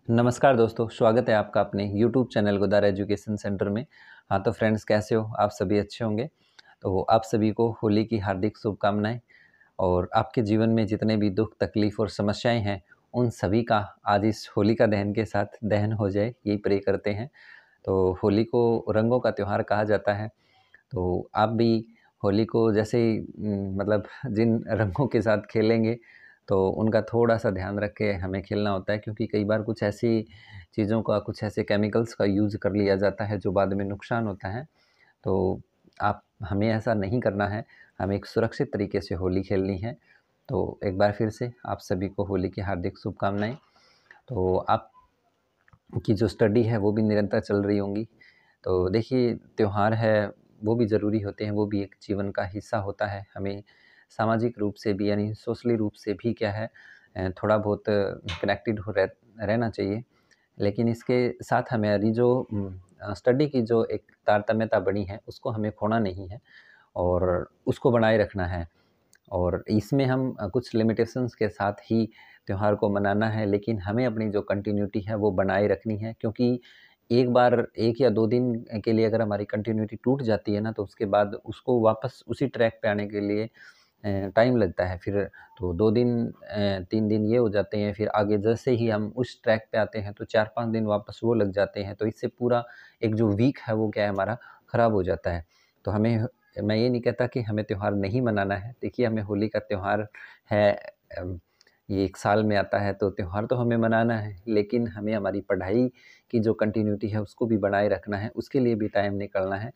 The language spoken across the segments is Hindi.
नमस्कार दोस्तों, स्वागत है आपका अपने YouTube channel Godara education centre में। हाँ, तो फ्रेंड्स कैसे हो? आप सभी अच्छे होंगे। तो आप सभी को होली की हार्दिक शुभकामनाएँ और आपके जीवन में जितने भी दुख, तकलीफ़ और समस्याएँ हैं, उन सभी का आज इस होलिका दहन के साथ दहन हो जाए, यही प्रे करते हैं। तो होली को रंगों का त्योहार कहा जाता है, तो आप भी होली को जैसे ही मतलब जिन रंगों के साथ खेलेंगे, तो उनका थोड़ा-सा ध्यान रख के हमें खेलना होता है क्योंकि कई बार कुछ ऐसी चीज़ों का, कुछ ऐसे केमिकल्स का यूज़ कर लिया जाता है जो बाद में नुकसान होता है। तो आप हमें ऐसा नहीं करना है, हमें एक सुरक्षित तरीके से होली खेलनी है। तो एक बार फिर से आप सभी को होली की हार्दिक शुभकामनाएँ। तो आपकी जो स्टडी है वो भी निरंतर चल रही होंगी। तो देखिए त्योहार है वो भी ज़रूरी होते हैं, वो भी एक जीवन का हिस्सा होता है। हमें सामाजिक रूप से भी यानी सोशली रूप से भी क्या है थोड़ा बहुत कनेक्टेड रहना चाहिए। लेकिन इसके साथ हमारी जो स्टडी की जो एक तारतम्यता बनी है उसको हमें खोना नहीं है और उसको बनाए रखना है। और इसमें हम कुछ लिमिटेशंस के साथ ही त्योहार को मनाना है, लेकिन हमें अपनी जो कंटिन्यूटी है वो बनाए रखनी है क्योंकि एक बार 1 या 2 दिन के लिए अगर हमारी कंटिन्यूटी टूट जाती है ना, तो उसके बाद उसको वापस उसी ट्रैक पे आने के लिए टाइम लगता है। फिर तो 2 दिन 3 दिन ये हो जाते हैं, फिर आगे जैसे ही हम उस ट्रैक पे आते हैं तो 4-5 दिन वापस वो लग जाते हैं। तो इससे पूरा एक जो वीक है वो क्या है हमारा ख़राब हो जाता है। तो हमें मैं ये नहीं कहता कि हमें त्योहार नहीं मनाना है। देखिए हमें होली का त्योहार है अम, ये 1 साल में आता है तो त्योहार तो हमें मनाना है, लेकिन हमें हमारी पढ़ाई की जो कंटिन्यूटी है उसको भी बनाए रखना है, उसके लिए भी टाइम निकालना है।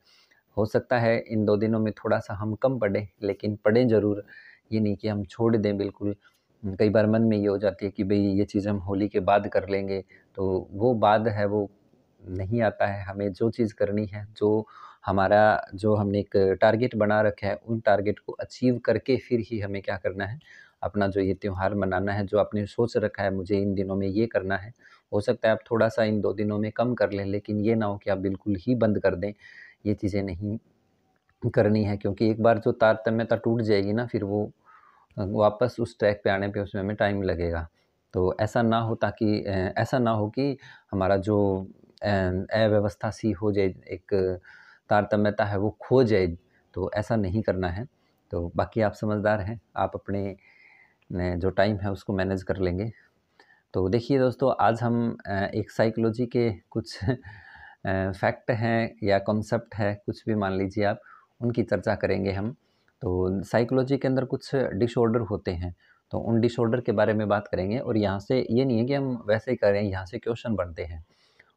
हो सकता है इन 2 दिनों में थोड़ा-सा हम कम पढ़ें, लेकिन पढ़ें ज़रूर। ये नहीं कि हम छोड़ दें बिल्कुल। कई बार मन में ये हो जाती है कि भई ये चीज़ हम होली के बाद कर लेंगे, तो वो बाद है वो नहीं आता है। हमें जो चीज़ करनी है, जो हमने एक टारगेट बना रखा है, उन टारगेट को अचीव करके फिर ही हमें क्या करना है, अपना जो ये त्योहार मनाना है, जो आपने सोच रखा है मुझे इन दिनों में ये करना है। हो सकता है आप थोड़ा-सा इन 2 दिनों में कम कर लें, लेकिन ये ना हो कि आप बिल्कुल ही बंद कर दें। ये चीज़ें नहीं करनी है क्योंकि एक बार जो तारतम्यता टूट जाएगी ना फिर वो वापस उस ट्रैक पे आने पे उसमें हमें टाइम लगेगा। तो ऐसा ना हो कि हमारा जो अव्यवस्था सी हो जाए, एक तारतम्यता है वो खो जाए, तो ऐसा नहीं करना है। तो बाकी आप समझदार हैं, आप अपने जो टाइम है उसको मैनेज कर लेंगे। तो देखिए दोस्तों आज हम एक साइकोलॉजी के कुछ फैक्ट हैं या कॉन्सेप्ट है, कुछ भी मान लीजिए आप, उनकी चर्चा करेंगे हम। तो साइकोलॉजी के अंदर कुछ डिसऑर्डर होते हैं, तो उन डिसऑर्डर के बारे में बात करेंगे और यहाँ से ये नहीं है कि हम वैसे ही करें, यहाँ से क्वेश्चन बनते हैं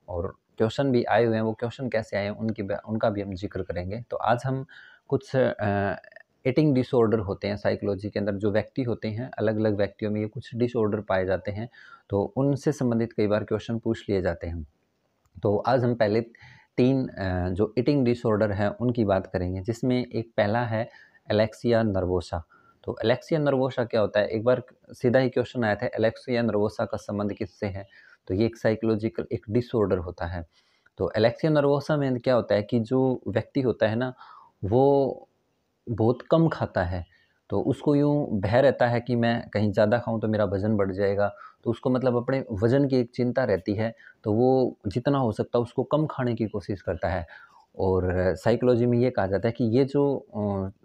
और क्वेश्चन भी आए हुए हैं, वो क्वेश्चन कैसे आए हैं उनका भी हम ज़िक्र करेंगे। तो आज हम कुछ ईटिंग डिसऑर्डर होते हैं साइकोलॉजी के अंदर, जो व्यक्ति होते हैं, अलग-अलग व्यक्तियों में ये कुछ डिसऑर्डर पाए जाते हैं, तो उनसे संबंधित कई बार क्वेश्चन पूछ लिए जाते हैं। तो आज हम पहले 3 जो ईटिंग डिसऑर्डर हैं उनकी बात करेंगे, जिसमें एक पहला है एलेक्सिया नर्वोसा। तो एलेक्सिया नर्वोसा क्या होता है? एक बार सीधा ही क्वेश्चन आया था, एलेक्सिया नर्वोसा का संबंध किससे है? तो ये एक साइकोलॉजिकल एक डिसऑर्डर होता है। तो एलेक्सिया नर्वोसा में क्या होता है कि जो व्यक्ति होता है ना, वो बहुत कम खाता है, तो उसको यूँ भय रहता है कि मैं कहीं ज़्यादा खाऊँ तो मेरा वज़न बढ़ जाएगा, तो उसको मतलब अपने वज़न की एक चिंता रहती है, तो वो जितना हो सकता है उसको कम खाने की कोशिश करता है। और साइकोलॉजी में ये कहा जाता है कि ये जो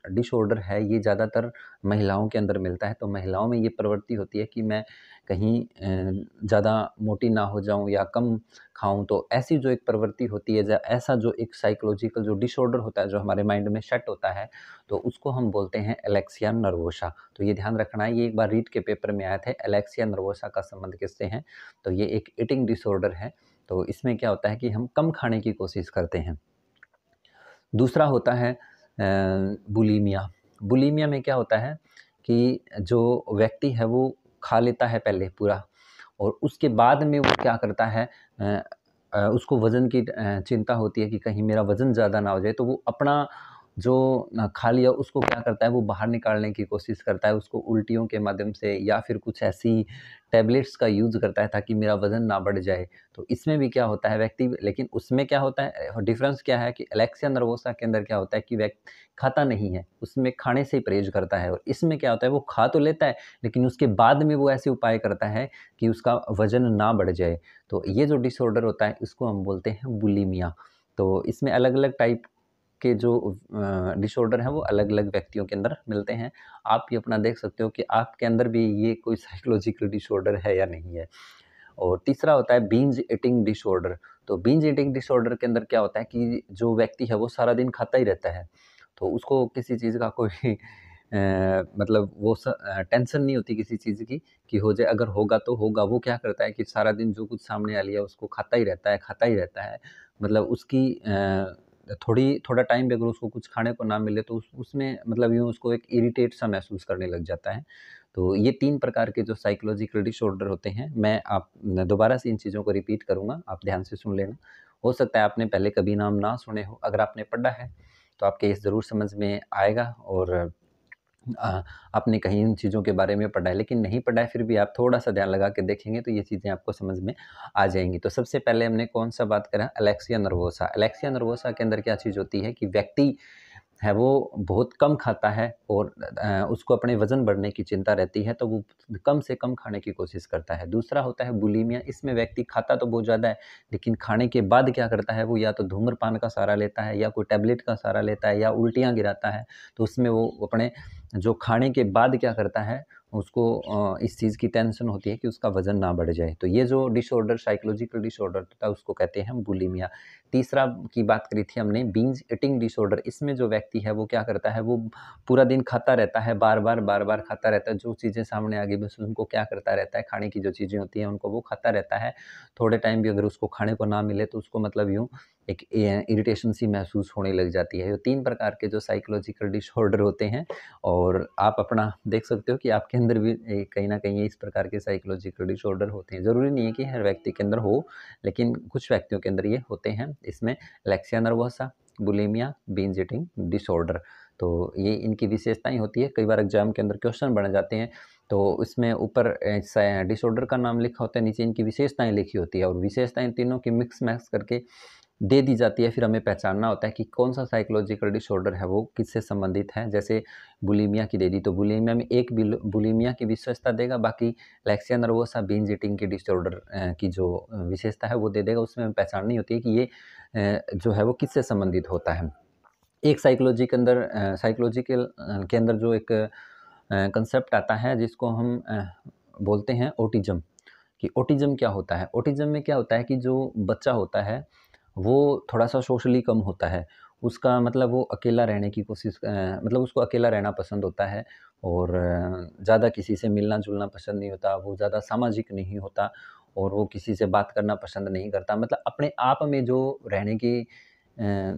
डिसऑर्डर है ये ज़्यादातर महिलाओं के अंदर मिलता है, तो महिलाओं में ये प्रवृत्ति होती है कि मैं कहीं ज़्यादा मोटी ना हो जाऊँ या कम खाऊँ, तो ऐसी जो एक प्रवृत्ति होती है, ऐसा जो एक साइकोलॉजिकल जो डिसऑर्डर होता है, जो हमारे माइंड में सेट होता है, तो उसको हम बोलते हैं एलेक्सिया नर्वोसा। तो ये ध्यान रखना है, ये एक बार रीट के पेपर में आया था, एलेक्सिया नर्वोसा का संबंध किससे है? तो ये एक ईटिंग डिसऑर्डर है, तो इसमें क्या होता है कि हम कम खाने की कोशिश करते हैं। दूसरा होता है बुलीमिया। बुलीमिया में क्या होता है कि जो व्यक्ति है वो खा लेता है पहले पूरा और उसके बाद में वो क्या करता है, उसको वज़न की चिंता होती है कि कहीं मेरा वज़न ज़्यादा ना हो जाए, तो वो अपना जो खा लिया उसको क्या करता है, वो बाहर निकालने की कोशिश करता है, उसको उल्टियों के माध्यम से या फिर कुछ ऐसी टैबलेट्स का यूज़ करता है ताकि मेरा वज़न ना बढ़ जाए। तो इसमें भी क्या होता है व्यक्ति, लेकिन उसमें क्या होता है, डिफ़रेंस क्या है कि एलेक्सिया नर्वोसा के अंदर क्या होता है कि व्यक्ति खाता नहीं है, उसमें खाने से ही परहेज़ करता है, और इसमें क्या होता है वो खा तो लेता है, लेकिन उसके बाद में वो ऐसे उपाय करता है कि उसका वज़न ना बढ़ जाए। तो ये जो डिसऑर्डर होता है इसको हम बोलते हैं बुलिमिया। तो इसमें अलग-अलग टाइप के जो डिसऑर्डर हैं वो अलग-अलग व्यक्तियों के अंदर मिलते हैं। आप भी अपना देख सकते हो कि आपके अंदर भी ये कोई साइकोलॉजिकल डिसऑर्डर है या नहीं है। और तीसरा होता है बिंज ईटिंग डिसऑर्डर। तो बिंज ईटिंग डिसऑर्डर के अंदर क्या होता है कि जो व्यक्ति है वो सारा दिन खाता ही रहता है। तो उसको किसी चीज़ का कोई मतलब वो टेंशन नहीं होती किसी चीज़ की कि हो जाए, अगर होगा तो होगा। वो क्या करता है कि सारा दिन जो कुछ सामने आ लिया उसको खाता ही रहता है, खाता ही रहता है। मतलब उसकी थोड़ा टाइम भी अगर उसको कुछ खाने को ना मिले तो उसमें मतलब यूँ उसको एक इरिटेट सा महसूस करने लग जाता है। तो ये 3 प्रकार के जो साइकोलॉजिकल डिसऑर्डर होते हैं, मैं दोबारा से इन चीज़ों को रिपीट करूँगा, आप ध्यान से सुन लेना। हो सकता है आपने पहले कभी नाम ना सुने हो, अगर आपने पढ़ा है, तो आपके इस ज़रूर समझ में आएगा। और आपने कहीं इन चीज़ों के बारे में पढ़ा है, लेकिन नहीं पढ़ा है, फिर भी आप थोड़ा-सा ध्यान लगा के देखेंगे तो ये चीज़ें आपको समझ में आ जाएँगी। तो सबसे पहले हमने कौन-सा बात करा, एलेक्सिया नर्वोसा। एलेक्सिया नर्वोसा के अंदर क्या चीज़ होती है कि व्यक्ति है वो बहुत कम खाता है, और उसको अपने वज़न बढ़ने की चिंता रहती है, तो वो कम से कम खाने की कोशिश करता है। दूसरा होता है बुलिमिया, इसमें व्यक्ति खाता तो बहुत ज़्यादा है, लेकिन खाने के बाद क्या करता है, वो या तो धूम्रपान का सहारा लेता है, या कोई टैबलेट का सहारा लेता है, या उल्टियाँ गिराता है। तो उसमें वो अपने जो खाने के बाद क्या करता है, उसको इस चीज़ की टेंशन होती है कि उसका वज़न ना बढ़ जाए। तो ये जो डिसऑर्डर, साइकोलॉजिकल डिसऑर्डर होता है, उसको कहते हैं बुलिमिया। तीसरा की बात करी थी हमने, बिंज ईटिंग डिसऑर्डर। इसमें जो व्यक्ति है वो क्या करता है, वो पूरा दिन खाता रहता है, बार-बार खाता रहता है। जो चीज़ें सामने आ गई बस उनको क्या करता रहता है, खाने की जो चीज़ें होती हैं उनको वो खाता रहता है। थोड़े टाइम भी अगर उसको खाने को ना मिले तो उसको मतलब यूँ एक इरिटेशन सी महसूस होने लग जाती है। ये 3 प्रकार के जो साइकोलॉजिकल डिसऑर्डर होते हैं, और आप अपना देख सकते हो कि आपके अंदर भी कहीं न कहीं इस प्रकार के साइकोलॉजिकल डिसऑर्डर होते हैं। ज़रूरी नहीं है कि हर व्यक्ति के अंदर हो, लेकिन कुछ व्यक्तियों के अंदर ये होते हैं। इसमें Alexia nervosa, bulimia, binge eating disorder. तो ये इनकी विशेषताएँ होती है। कई बार एग्ज़ाम के अंदर क्वेश्चन बन जाते हैं, तो इसमें ऊपर डिसऑर्डर का नाम लिखा होता है, नीचे इनकी विशेषताएँ लिखी होती है, और विशेषताएँ तीनों की मिक्स मैच करके दे दी जाती है। फिर हमें पहचानना होता है कि कौन-सा साइकोलॉजिकल डिसऑर्डर है वो किससे संबंधित है। जैसे बुलिमिया की दे दी, तो बुलिमिया में एक बुलिमिया की विशेषता देगा, बाकी एलेक्सिया नर्वोसा, बिंज ईटिंग के डिसऑर्डर की जो विशेषता है वो दे देगा। उसमें हमें पहचाननी होती है कि ये जो है वो किससे संबंधित होता है। एक साइकोलॉजिकल के अंदर जो एक कांसेप्ट आता है जिसको हम बोलते हैं ऑटिज़्म, कि ऑटिज़्म क्या होता है? ऑटिज़्म में क्या होता है कि जो बच्चा होता है, वो थोड़ा-सा सोशली कम होता है। उसका मतलब वो अकेला रहने की कोशिश मतलब उसको अकेला रहना पसंद होता है, और ज़्यादा किसी से मिलना-जुलना पसंद नहीं होता, वो ज़्यादा सामाजिक नहीं होता, और वो किसी से बात करना पसंद नहीं करता। मतलब अपने आप में जो रहने की अ,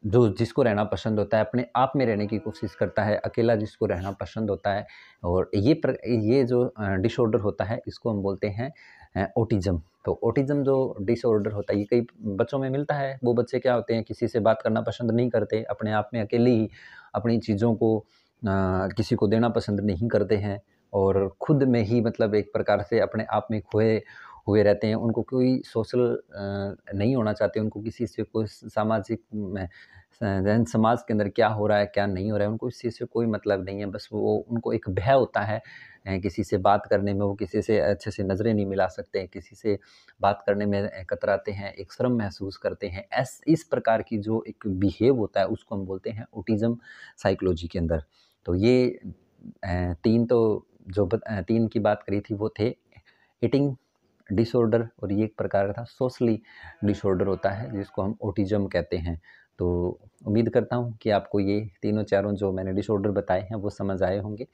जो जिसको रहना पसंद होता है, अपने आप में रहने की कोशिश करता है, अकेला जिसको रहना पसंद होता है, और ये जो डिसऑर्डर होता है, इसको हम बोलते हैं ऑटिज़्म। तो ऑटिज़्म जो डिसऑर्डर होता है, ये कई बच्चों में मिलता है। वो बच्चे क्या होते हैं, किसी से बात करना पसंद नहीं करते, अपने आप में अकेले ही अपनी चीज़ों को किसी को देना पसंद नहीं करते हैं, और खुद में ही मतलब एक प्रकार से अपने आप में खोए हुए रहते हैं। उनको कोई सोशल नहीं होना चाहते, उनको किसी से कोई सामाजिक में जैन समाज के अंदर क्या हो रहा है, क्या नहीं हो रहा है, उनको इस चीज़ से कोई मतलब नहीं है। बस वो उनको एक भय होता है किसी से बात करने में, वो किसी से अच्छे से नज़रें नहीं मिला सकते, किसी से बात करने में कतराते हैं, एक शर्म महसूस करते हैं। इस प्रकार की जो एक बिहेव होता है, उसको हम बोलते हैं ऑटिज़्म साइकोलॉजी के अंदर। तो ये 3 तो 3 की बात करी थी, वो थे ईटिंग डिसऑर्डर, और ये एक प्रकार का सोशली डिसऑर्डर होता है जिसको हम ऑटिज़्म कहते हैं। तो उम्मीद करता हूँ कि आपको ये तीनों चारों जो मैंने डिसऑर्डर बताए हैं वो समझ आए होंगे।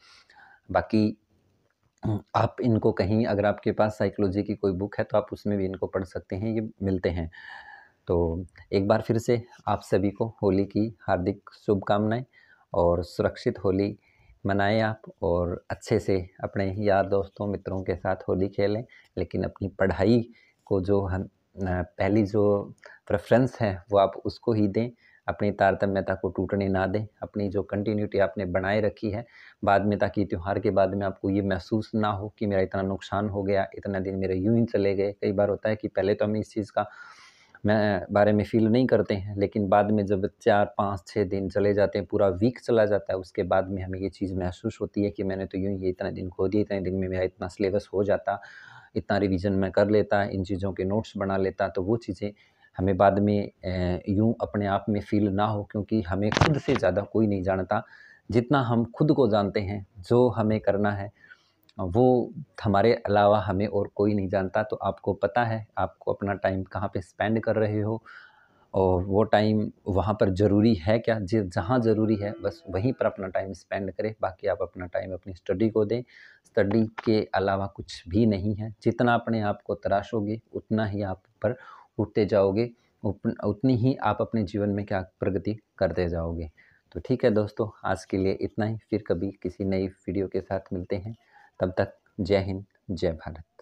बाकी आप इनको कहीं, अगर आपके पास साइकोलॉजी की कोई बुक है तो आप उसमें भी इनको पढ़ सकते हैं, ये मिलते हैं। तो एक बार फिर से आप सभी को होली की हार्दिक शुभकामनाएँ, और सुरक्षित होली मनाएँ आप, और अच्छे से अपने यार दोस्तों मित्रों के साथ होली खेलें। लेकिन अपनी पढ़ाई को जो पहली जो प्रेफ़रेंस है वो आप उसको ही दें। अपनी तारतम्यता को टूटने ना दें, अपनी जो कंटिन्यूटी आपने बनाए रखी है बाद में, ताकि त्योहार के बाद में आपको ये महसूस ना हो कि मेरा इतना नुकसान हो गया, इतना दिन मेरे यूं ही चले गए। कई बार होता है कि पहले तो हम इस चीज़ का बारे में फ़ील नहीं करते हैं, लेकिन बाद में जब 4, 5, 6 दिन चले जाते हैं, पूरा वीक चला जाता है, उसके बाद में हमें ये चीज़ महसूस होती है कि मैंने तो यूँ ही इतने दिन खो दिए, इतने दिन में मेरा इतना सिलेबस हो जाता, इतना रिवीजन मैं कर लेता, इन चीज़ों के नोट्स बना लेता, तो वो चीज़ें हमें बाद में यूँ अपने आप में फ़ील ना हो, क्योंकि हमें खुद से ज़्यादा कोई नहीं जानता। जितना हम खुद को जानते हैं, जो हमें करना है वो हमारे अलावा हमें और कोई नहीं जानता। तो आपको पता है आपको अपना टाइम कहाँ पे स्पेंड कर रहे हो, और वो टाइम वहाँ पर ज़रूरी है क्या? जहाँ ज़रूरी है बस वहीं पर अपना टाइम स्पेंड करें, बाकी आप अपना टाइम अपनी स्टडी को दें। स्टडी के अलावा कुछ भी नहीं है। जितना अपने आप को तराशोगे उतना ही आप पर उठते जाओगे, उतनी ही आप अपने जीवन में क्या प्रगति करते जाओगे। तो ठीक है दोस्तों, आज के लिए इतना ही, फिर कभी किसी नई वीडियो के साथ मिलते हैं। तब तक जय हिंद, जय भारत।